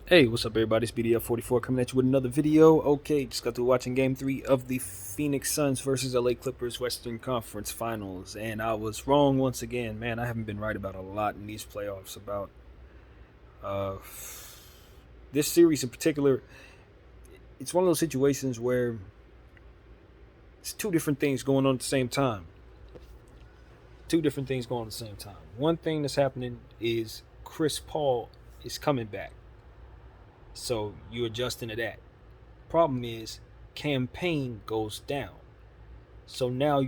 Hey, what's up, everybody? It's BDF44 coming at you with another video. Okay, just got through watching Game 3 of the Phoenix Suns versus LA Clippers Western Conference Finals, and I was wrong once again. Man, I haven't been right about a lot in these playoffs. About uh, this series in particular, it's one of those situations where it's two different things going on at the same time. Two different things going on at the same time. One thing that's happening is Chris Paul is coming back, so you're adjusting to that. Problem is, campaign goes down. So now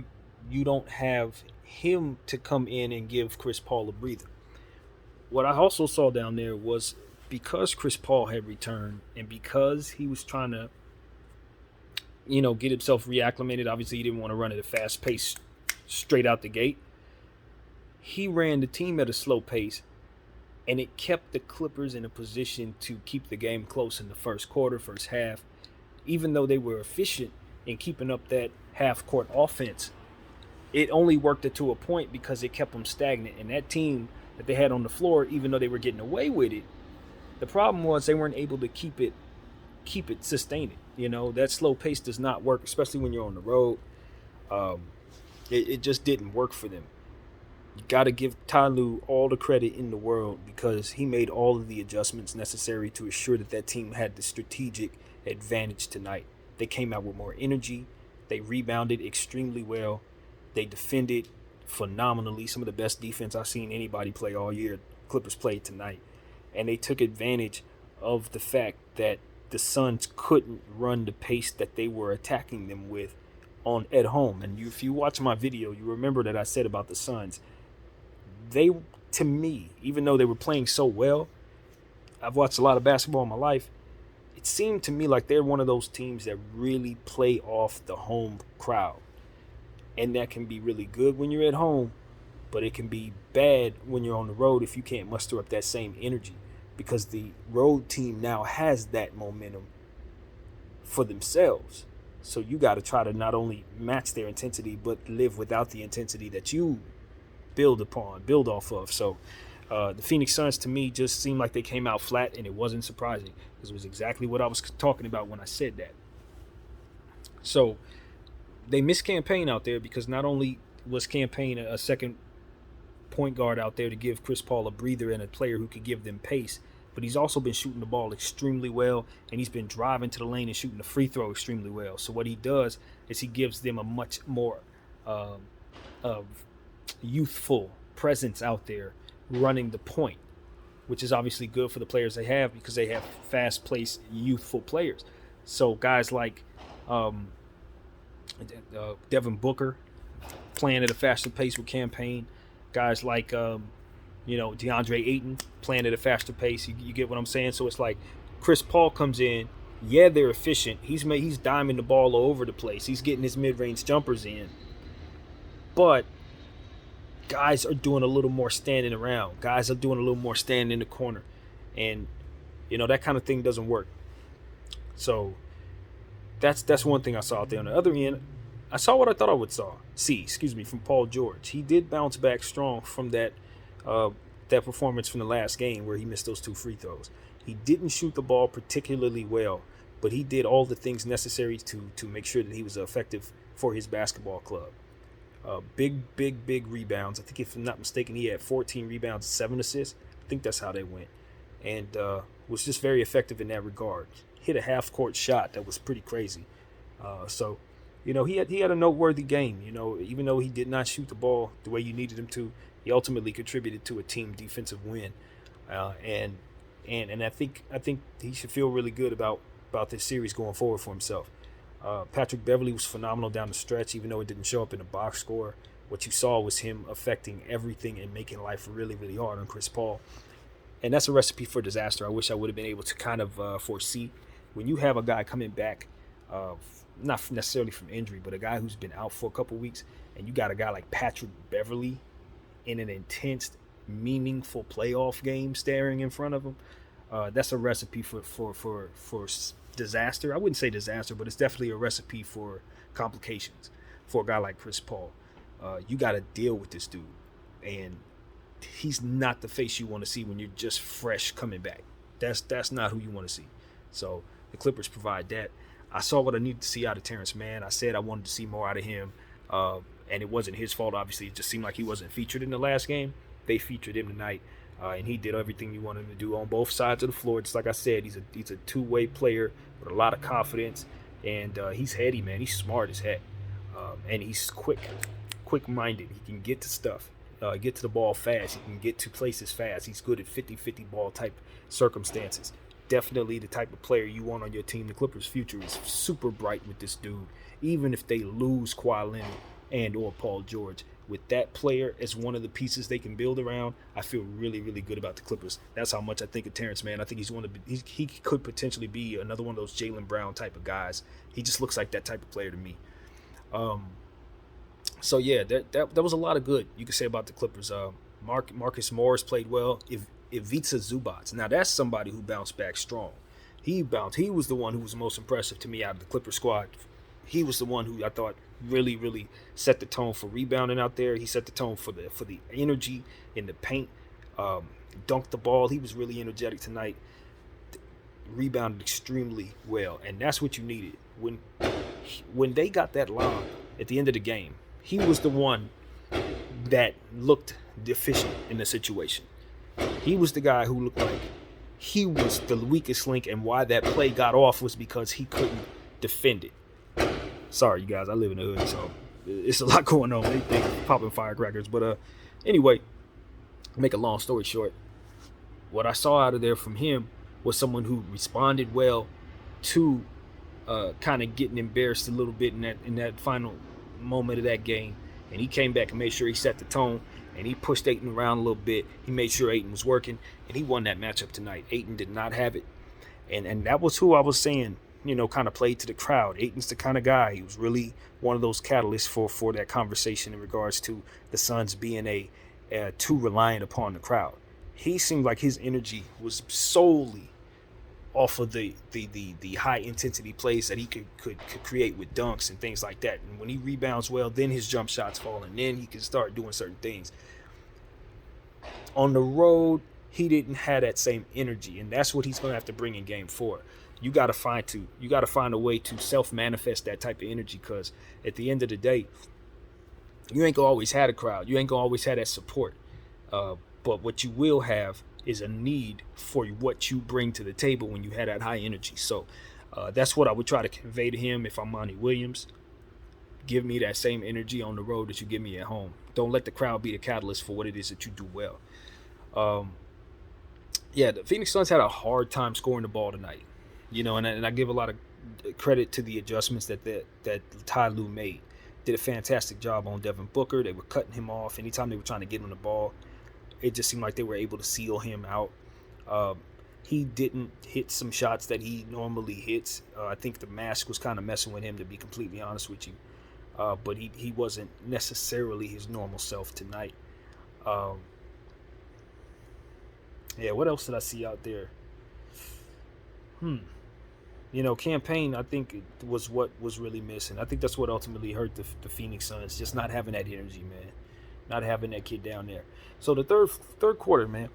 you don't have him to come in and give Chris Paul a breather. What I also saw down there was because Chris Paul had returned and because he was trying to, get himself reacclimated. Obviously, he didn't want to run at a fast pace straight out the gate. He ran the team at a slow pace, and it kept the Clippers in a position to keep the game close in the first quarter, first half. Even though they were efficient in keeping up that half court offense, it only worked it to a point because it kept them stagnant. And that team that they had on the floor, even though they were getting away with it, the problem was they weren't able to keep it sustain it. That slow pace does not work, especially when you're on the road. Um, it just didn't work for them. You got to give Ty Lue all the credit in the world because he made all of the adjustments necessary to assure that team had the strategic advantage tonight. They came out with more energy. They rebounded extremely well. They defended phenomenally. Some of the best defense I've seen anybody play all year. Clippers played tonight. And they took advantage of the fact that the Suns couldn't run the pace that they were attacking them with on at home. And if you watch my video, you remember that I said about the Suns, they, to me, even though they were playing so well, I've watched a lot of basketball in my life. It seemed to me like they're one of those teams that really play off the home crowd. And that can be really good when you're at home, but it can be bad when you're on the road if you can't muster up that same energy because the road team now has that momentum for themselves. So you got to try to not only match their intensity, but live without the intensity that you build off of. So the Phoenix Suns to me just seemed like they came out flat, and it wasn't surprising because it was exactly what I was talking about when I said that. So they missed campaign out there because not only was campaign a second point guard out there to give Chris Paul a breather and a player who could give them pace, but he's also been shooting the ball extremely well, and he's been driving to the lane and shooting the free throw extremely well. So what he does is he gives them a much more um, uh, youthful presence out there running the point, which is obviously good for the players they have because they have fast-paced, youthful players. So guys like Devin Booker playing at a faster pace with campaign, guys like DeAndre Ayton playing at a faster pace. You get what I'm saying? So it's like Chris Paul comes in. Yeah, they're efficient. He's diming the ball all over the place. He's getting his mid-range jumpers in, but guys are doing a little more standing around. Guys are doing a little more standing in the corner, and that kind of thing doesn't work. So that's one thing I saw out there. On the other end, I saw what I thought I would see from Paul George. He did bounce back strong from that performance from the last game where he missed those two free throws. He didn't shoot the ball particularly well, but he did all the things necessary to make sure that he was effective for his basketball club. Big rebounds. I think if I'm not mistaken, he had 14 rebounds, 7 assists. I think that's how they went, and was just very effective in that regard. Hit a half court shot that was pretty crazy. So he had a noteworthy game. Even though he did not shoot the ball the way you needed him to, he ultimately contributed to a team defensive win. And I think he should feel really good about this series going forward for himself. Patrick Beverley was phenomenal down the stretch, even though it didn't show up in the box score. What you saw was him affecting everything and making life really, really hard on Chris Paul. And that's a recipe for disaster. I wish I would have been able to kind of foresee when you have a guy coming back, not necessarily from injury, but a guy who's been out for a couple weeks, and you got a guy like Patrick Beverley in an intense, meaningful playoff game staring in front of him. That's a recipe for disaster. I wouldn't say disaster, but it's definitely a recipe for complications for a guy like Chris Paul. You got to deal with this dude, and he's not the face you want to see when you're just fresh coming back. That's not who you want to see. So the Clippers provide that. I saw what I needed to see out of Terrence Mann. I said I wanted to see more out of him, and it wasn't his fault. Obviously, it just seemed like he wasn't featured in the last game. They featured him tonight, and he did everything you wanted him to do on both sides of the floor. Just like I said, he's a two-way player with a lot of confidence, and he's heady, man. He's smart as heck, and he's quick-minded. He can get to stuff. Get to the ball fast. He can get to places fast. He's good at 50-50 ball type circumstances. Definitely the type of player you want on your team. The Clippers' future is super bright with this dude. Even if they lose Kawhi Leonard and or Paul George, with that player as one of the pieces they can build around, I feel really, really good about the Clippers. That's how much I think of Terrence Mann. I think he could potentially be another one of those Jaylen Brown type of guys. He just looks like that type of player to me. So yeah, that was a lot of good you could say about the Clippers. Marcus Morris played well. Ivica Zubac, now that's somebody who bounced back strong. He was the one who was most impressive to me out of the Clipper squad. He was the one who I thought really, really set the tone for rebounding out there. He set the tone for the energy in the paint. Dunked the ball. He was really energetic tonight. Rebounded extremely well, and that's what you needed. When they got that lob at the end of the game, he was the one that looked deficient in the situation. He was the guy who looked like he was the weakest link, and why that play got off was because he couldn't defend it. Sorry, you guys, I live in the hood, so it's a lot going on. They popping firecrackers. But anyway, make a long story short, what I saw out of there from him was someone who responded well to kind of getting embarrassed a little bit in that final moment of that game. And he came back and made sure he set the tone, and he pushed Ayton around a little bit. He made sure Ayton was working, and he won that matchup tonight. Ayton did not have it. And that was who I was saying, kind of played to the crowd. Ayton's the kind of guy. He was really one of those catalysts for that conversation in regards to the Suns being too reliant upon the crowd. He seemed like his energy was solely off of the high intensity plays that he could create with dunks and things like that. And when he rebounds well, then his jump shots fall, and then he can start doing certain things. On the road, he didn't have that same energy, and that's what he's going to have to bring in Game 4. You got to find a way to self-manifest that type of energy, because at the end of the day, you ain't gonna always have a crowd. You ain't gonna always have that support. But what you will have is a need for what you bring to the table when you have that high energy. So that's what I would try to convey to him if I'm Monty Williams. Give me that same energy on the road that you give me at home. Don't let the crowd be the catalyst for what it is that you do well. The Phoenix Suns had a hard time scoring the ball tonight. And I give a lot of credit to the adjustments that Ty Lue made. Did a fantastic job on Devin Booker. They were cutting him off anytime they were trying to get him the ball. It just seemed like they were able to seal him out. He didn't hit some shots that he normally hits. I think the mask was kind of messing with him, to be completely honest with you. But he wasn't necessarily his normal self tonight. What else did I see out there? Campaign, I think, it was what was really missing. I think that's what ultimately hurt the Phoenix Suns, just not having that energy, man. Not having that kid down there. So the third quarter, man,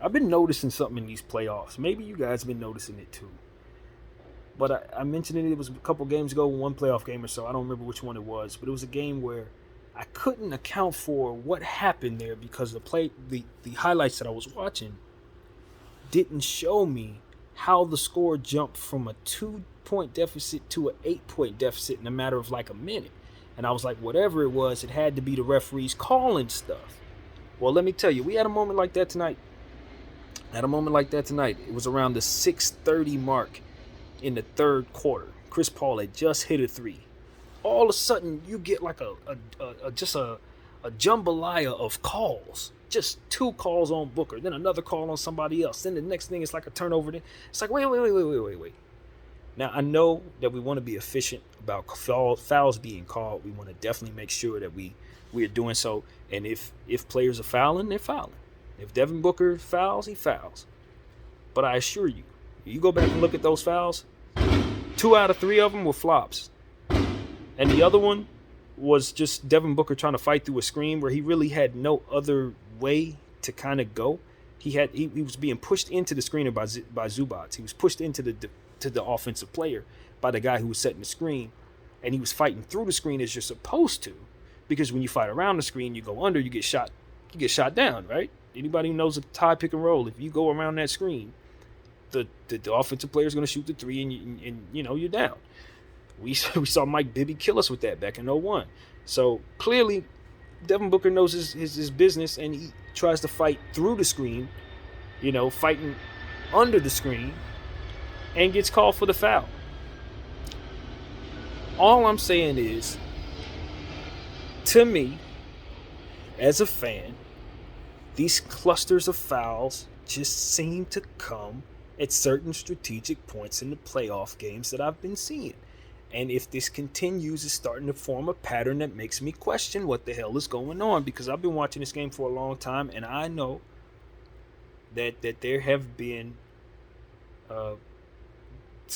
I've been noticing something in these playoffs. Maybe you guys have been noticing it too. But I mentioned it was a couple games ago, one playoff game or so. I don't remember which one it was, but it was a game where I couldn't account for what happened there because the highlights that I was watching didn't show me how the score jumped from a 2-point deficit to an 8-point deficit in a matter of like a minute. And I was like, whatever it was, it had to be the referees calling stuff. Well, let me tell you, we had a moment like that tonight. It was around the 6:30 mark in the third quarter. Chris Paul had just hit a three. All of a sudden, you get like a jambalaya of calls. Just 2 calls on Booker, then another call on somebody else. Then the next thing is like a turnover. It's like, wait. Now, I know that we want to be efficient about fouls being called. We want to definitely make sure that we are doing so. And if players are fouling, they're fouling. If Devin Booker fouls, he fouls. But I assure you, you go back and look at those fouls, 2 out of 3 of them were flops. And the other one was just Devin Booker trying to fight through a screen where he really had no other way to kind of go. He was being pushed into the screener by Zubats. He was pushed into the offensive player by the guy who was setting the screen, and he was fighting through the screen as you're supposed to, because when you fight around the screen, you go under, you get shot down, right? Anybody who knows a tie pick and roll, if you go around that screen, the offensive player is going to shoot the three, and you're down. We saw Mike Bibby kill us with that back in 01. So clearly, Devin Booker knows his business, and he tries to fight through the screen, fighting under the screen, and gets called for the foul. All I'm saying is, to me, as a fan, these clusters of fouls just seem to come at certain strategic points in the playoff games that I've been seeing. And if this continues, it's starting to form a pattern that makes me question what the hell is going on, because I've been watching this game for a long time, and I know that there have been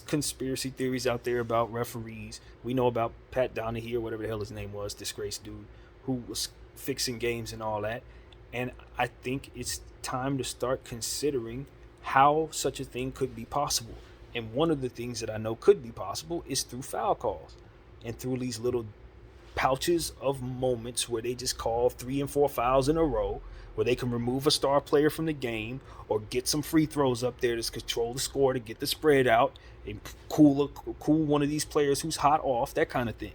conspiracy theories out there about referees. We know about Pat Donahue, or whatever the hell his name was, disgraced dude, who was fixing games and all that. And I think it's time to start considering how such a thing could be possible. And one of the things that I know could be possible is through foul calls and through these little pouches of moments where they just call 3 and 4 fouls in a row, where they can remove a star player from the game or get some free throws up there to control the score, to get the spread out and cool one of these players who's hot off, that kind of thing.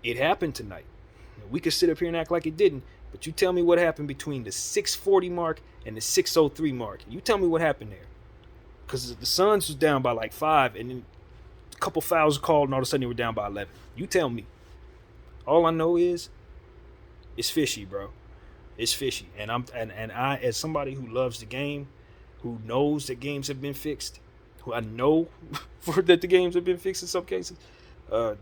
It happened tonight. We could sit up here and act like it didn't, but you tell me what happened between the 6:40 mark and the 6:03 mark. You tell me what happened there. Because the Suns was down by like 5, and then a couple fouls called, and all of a sudden they were down by 11. You tell me. All I know is it's fishy, bro. It's fishy. And I, as somebody who loves the game, who knows that games have been fixed, who I know that the games have been fixed in some cases, I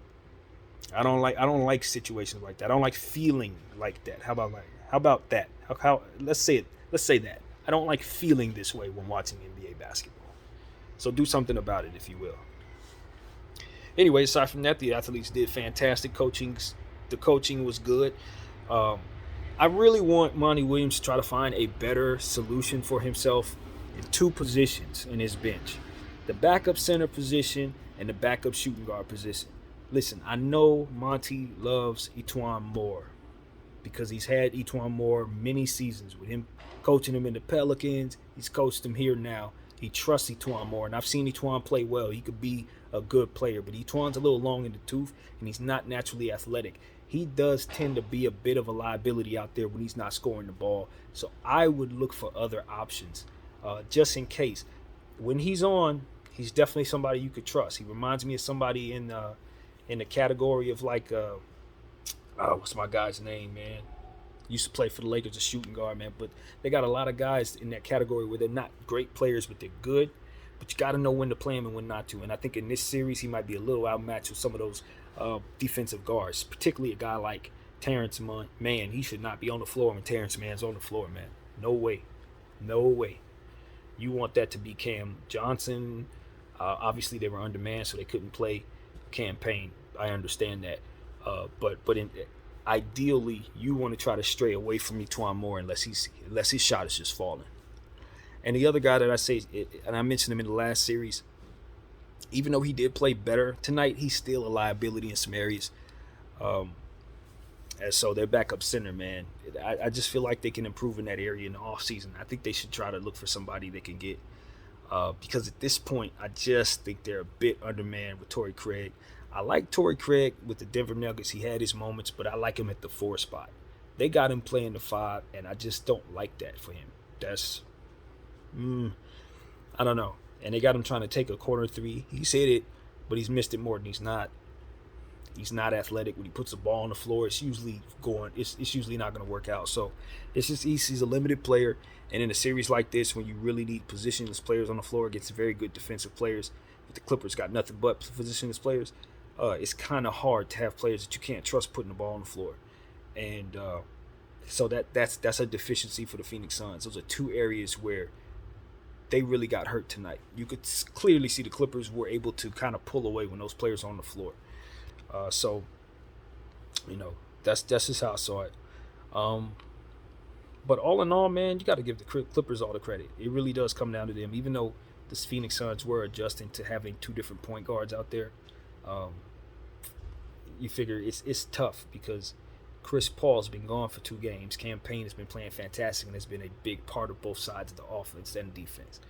don't like situations like that. I don't like feeling like that. How about that? Let's say that. I don't like feeling this way when watching NBA basketball. So do something about it, if you will. Anyway, aside from that, the athletes did fantastic. The coaching was good. I really want Monty Williams to try to find a better solution for himself in 2 positions in his bench: the backup center position and the backup shooting guard position. Listen, I know Monty loves E'Twaun Moore because he's had E'Twaun Moore many seasons with him coaching him in the Pelicans. He's coached him here now. He trusts E'Twaun Moore, and I've seen E'Twaun play well. He could be a good player, but E'Twaun's a little long in the tooth, and he's not naturally athletic. He does tend to be a bit of a liability out there when he's not scoring the ball. So I would look for other options, just in case. When he's on, he's definitely somebody you could trust. He reminds me of somebody in the category of like, what's my guy's name, man? Used to play for the Lakers, a shooting guard, man. But they got a lot of guys in that category where they're not great players, but they're good. But you got to know when to play them and when not to. And I think in this series, he might be a little outmatched with some of those defensive guards, particularly a guy like Terrence Mann. He should not be on the floor when Terrence Mann's on the floor, man. No way. No way. You want that to be Cam Johnson. Obviously, they were undermanned, so they couldn't play Cam Payne. I understand that. But ideally, you want to try to stray away from E'Twaun Moore unless his shot is just falling. And the other guy that I say, and I mentioned him in the last series, even though he did play better tonight, he's still a liability in some areas. And so their backup center, man, I just feel like they can improve in that area in the offseason. I think they should try to look for somebody they can get. Because at this point, I just think they're a bit undermanned with Torrey Craig. I like Torrey Craig with the Denver Nuggets. He had his moments, but I like him at the 4 spot. They got him playing the 5, and I just don't like that for him. That's, I don't know. And they got him trying to take a corner 3. He's hit it, but he's missed it more than he's not. He's not athletic. When he puts the ball on the floor, it's usually not going to work out. So it's just he's a limited player. And in a series like this, when you really need positionless players on the floor against very good defensive players, but the Clippers got nothing but positionless players, it's kind of hard to have players that you can't trust putting the ball on the floor. And so that's a deficiency for the Phoenix Suns. Those are 2 areas where they really got hurt tonight. You could clearly see the Clippers were able to kind of pull away when those players are on the floor. So, that's just how I saw it. But all in all, man, you got to give the Clippers all the credit. It really does come down to them. Even though the Phoenix Suns were adjusting to having two different point guards out there, um, you figure it's tough because Chris Paul's been gone for 2 games. Cam Payne has been playing fantastic and has been a big part of both sides of the offense and defense.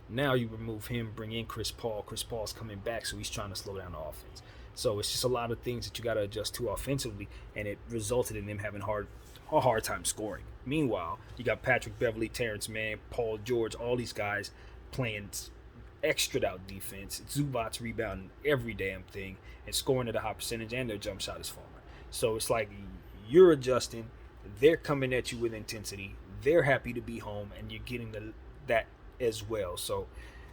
Now you remove him, bring in Chris Paul. Chris Paul's coming back, so he's trying to slow down the offense. So it's just a lot of things that you got to adjust to offensively, and it resulted in them having a hard time scoring. Meanwhile, you got Patrick Beverly, Terrence Mann, Paul George, all these guys playing extra out defense. Zubac's rebounding every damn thing and scoring at a high percentage, and their jump shot is falling. So it's like you're adjusting, they're coming at you with intensity, they're happy to be home, and you're getting that as well. So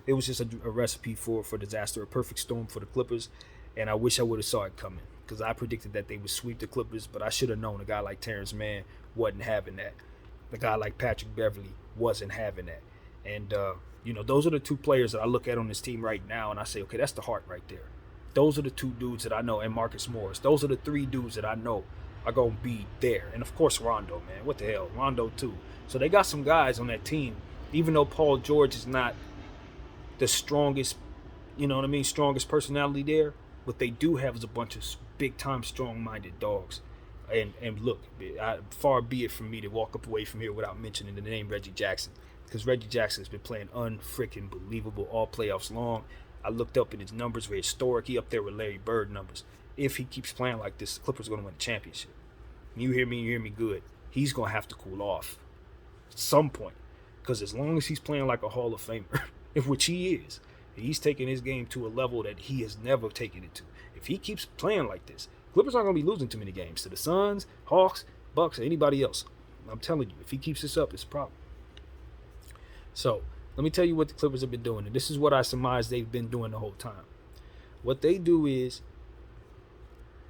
it was just a recipe for disaster, a perfect storm for the Clippers, and I wish I would have saw it coming because I predicted that they would sweep the Clippers, but I should have known a guy like Terrence Mann wasn't having that. A guy like Patrick Beverly wasn't having that. And, those are the 2 players that I look at on this team right now, and I say, okay, that's the heart right there. Those are the 2 dudes that I know, and Marcus Morris. Those are the 3 dudes that I know are going to be there. And, of course, Rondo, man. What the hell? Rondo, too. So they got some guys on that team, even though Paul George is not the strongest, strongest personality there. What they do have is a bunch of big-time, strong-minded dogs. And look, far be it from me to walk up away from here without mentioning the name Reggie Jackson, because Reggie Jackson has been playing unfreaking believable all playoffs long. I looked up in his numbers, were historic. He up there with Larry Bird numbers. If he keeps playing like this, the Clippers are going to win the championship. You hear me good. He's going to have to cool off at some point, because as long as he's playing like a Hall of Famer, which he is, he's taking his game to a level that he has never taken it to. If he keeps playing like this, Clippers aren't going to be losing too many games to the Suns, Hawks, Bucks, or anybody else. I'm telling you, if he keeps this up, it's a problem. So, let me tell you what the Clippers have been doing, and this is what I surmise they've been doing the whole time. What they do is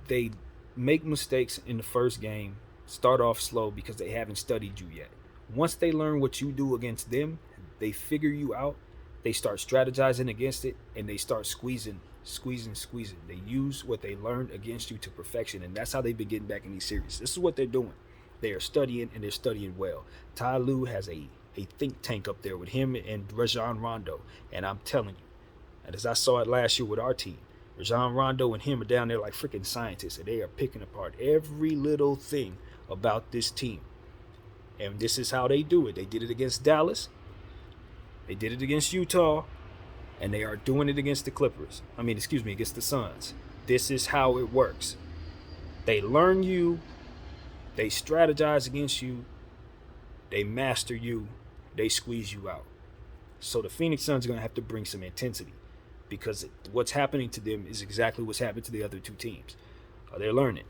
they make mistakes in the first game, start off slow because they haven't studied you yet. Once they learn what you do against them, they figure you out, they start strategizing against it, and they start squeezing. They use what they learned against you to perfection, and that's how they've been getting back in these series. This is what they're doing. They are studying, and they're studying well. Ty Lue has a think tank up there with him and Rajon Rondo, and I'm telling you, and as I saw it last year with our team, Rajon Rondo and him are down there like freaking scientists, and they are picking apart every little thing about this team. And this is how they do it. They did it against Dallas. They did it against Utah. And they are doing it against the Clippers. Against the Suns. This is how it works. They learn you. They strategize against you. They master you. They squeeze you out. So the Phoenix Suns are going to have to bring some intensity, because what's happening to them is exactly what's happened to the other 2 teams. They're learning.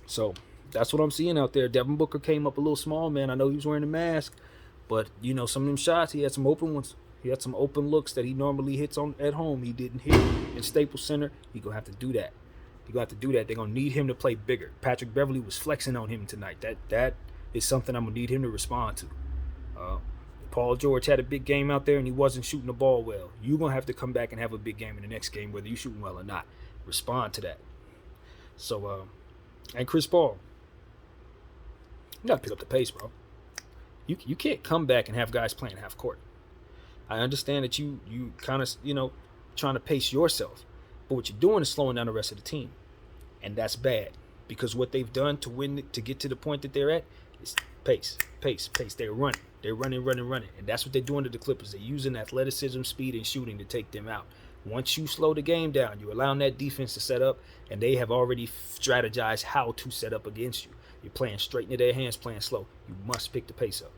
So that's what I'm seeing out there. Devin Booker came up a little small, man. I know he was wearing a mask, but, some of them shots, he had some open ones. He had some open looks that he normally hits on at home. He didn't hit in Staples Center. He's going to have to do that. They're going to need him to play bigger. Patrick Beverly was flexing on him tonight. That is something I'm going to need him to respond to. Paul George had a big game out there, and he wasn't shooting the ball well. You're going to have to come back and have a big game in the next game, whether you're shooting well or not. Respond to that. So, and Chris Paul, you got to pick up the pace, bro. You can't come back and have guys playing half court. I understand that you kind of, trying to pace yourself. But what you're doing is slowing down the rest of the team. And that's bad. Because what they've done to get to the point that they're at is pace. They're running. They're running. And that's what they're doing to the Clippers. They're using athleticism, speed, and shooting to take them out. Once you slow the game down, you're allowing that defense to set up, and they have already strategized how to set up against you. You're playing straight into their hands, playing slow. You must pick the pace up.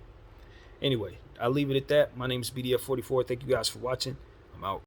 Anyway, I'll leave it at that. My name is BDF44. Thank you guys for watching.